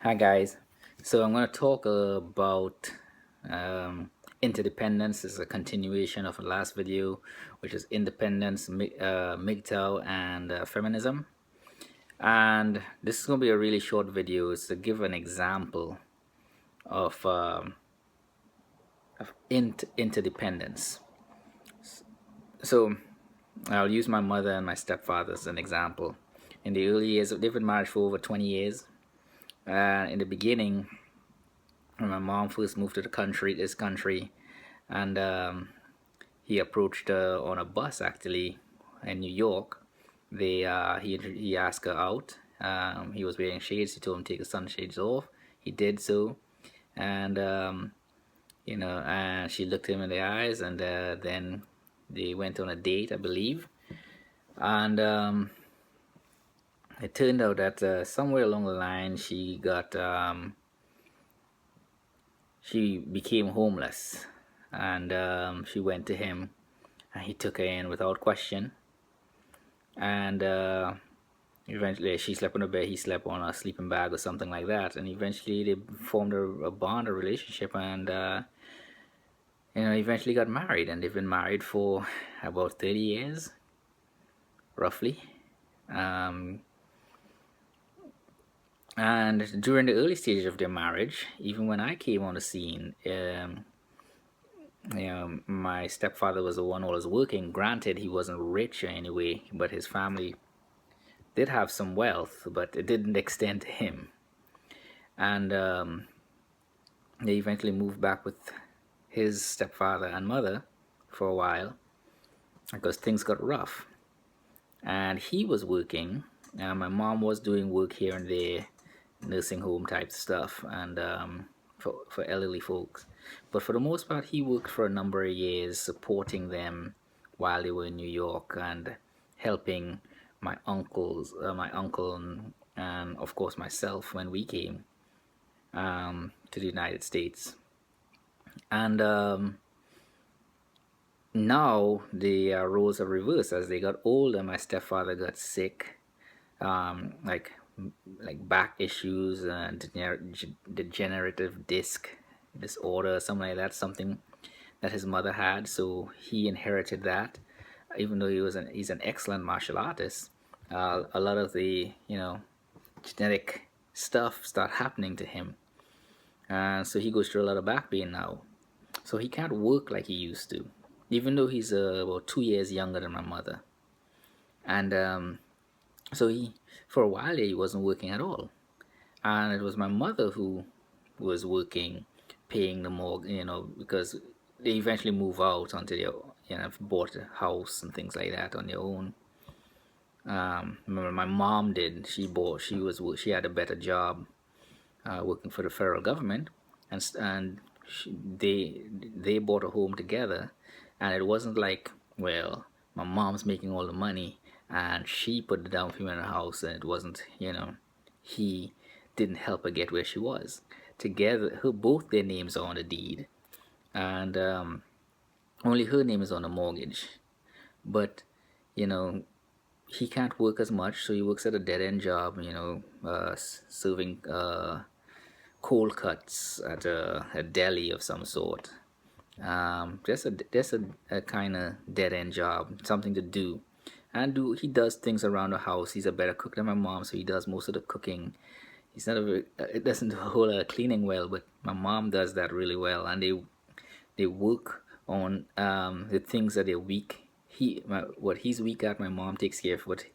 Hi guys. So I'm going to talk about um, interdependence. This is a continuation of the last video, which is independence, MGTOW, and feminism. And this is going to be a really short video. It's to give an example of, interdependence. So I'll use my mother and my stepfather as an example. In the early years, they've been married for over 20 years. In the beginning, when my mom first moved to this country, and he approached her on a bus actually in New York. He asked her out. He was wearing shades. He told him to take the sunshades off. He did so, and and she looked him in the eyes, and then they went on a date, I believe. And it turned out that somewhere along the line, she became homeless, and she went to him, and he took her in without question. And eventually, she slept on a bed, he slept on a sleeping bag or something like that. And eventually, they formed a bond, a relationship, and eventually got married. And they've been married for about 30 years, roughly. Um, and during the early stages of their marriage, even when I came on the scene, my stepfather was the one who was working. Granted, he wasn't rich in any way, but his family did have some wealth, but it didn't extend to him. And they eventually moved back with his stepfather and mother for a while because things got rough. And he was working, and my mom was doing work here and there, nursing home type stuff, and for elderly folks. But for the most part, he worked for a number of years, supporting them while they were in New York and helping my uncle, and of course myself when we came to the United States. And now the roles are reversed. As they got older, my stepfather got sick, um, like back issues and degenerative disc disorder, something like that, something that his mother had. So he inherited that. Even though he's an excellent martial artist, a lot of the genetic stuff start happening to him, and so he goes through a lot of back pain now. So he can't work like he used to, even though he's about 2 years younger than my mother. And so for a while, he wasn't working at all. And it was my mother who was working, paying the mortgage, because they eventually move out until they, bought a house and things like that on their own. Remember, my mom did. She had a better job working for the federal government, and they bought a home together. And it wasn't like, well, my mom's making all the money and she put the down payment on the house, and it wasn't, he didn't help her get where she was. Together, both their names are on the deed, and only her name is on the mortgage. But you know he can't work as much, so he works at a dead end job, serving cold cuts at a deli of some sort. Just a kind of dead end job, something to do. And he does things around the house. He's a better cook than my mom, so he does most of the cooking. He's not a very, it doesn't do a whole lot of cleaning well, but my mom does that really well. And they work on the things that they're weak. What he's weak at, my mom takes care of. What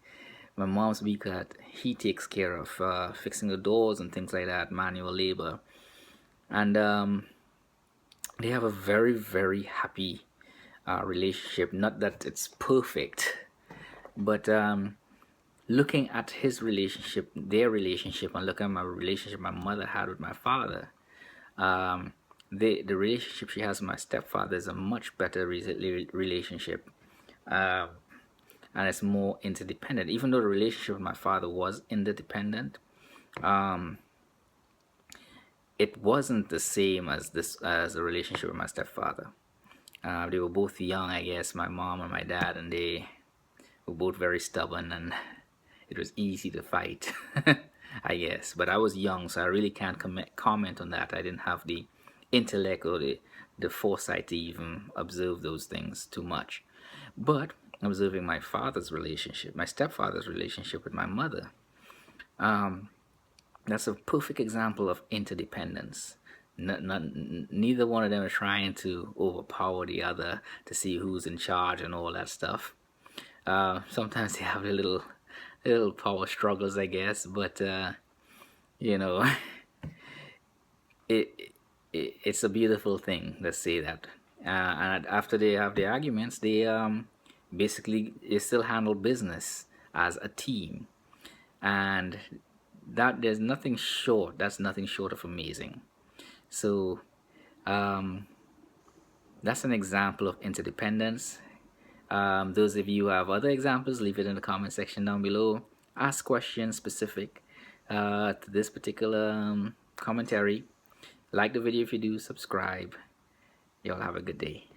my mom's weak at, he takes care of, fixing the doors and things like that, manual labor. And they have a very, very happy relationship. Not that it's perfect, but looking at his relationship, their relationship, and looking at my relationship my mother had with my father, the relationship she has with my stepfather is a much better relationship. Um, and it's more interdependent. Even though the relationship with my father was interdependent, it wasn't the same as the relationship with my stepfather. They were both young, I guess, my mom and my dad, and they were both very stubborn, and it was easy to fight. I guess. But I was young, so I really can't comment on that. I didn't have the intellect or the foresight to even observe those things too much. But observing my father's relationship, my stepfather's relationship with my mother, um, that's a perfect example of interdependence. Neither one of them are trying to overpower the other to see who's in charge and all that stuff. Sometimes they have little power struggles, I guess, but you know, it, it's a beautiful thing. Let's say that. And after they have the arguments, they basically they still handle business as a team, and that there's nothing short. That's nothing short of amazing. So um, that's an example of interdependence. Those of you who have other examples, leave it in the comment section down below. Ask questions specific to this particular commentary. Like the video if you do, subscribe. Y'all have a good day.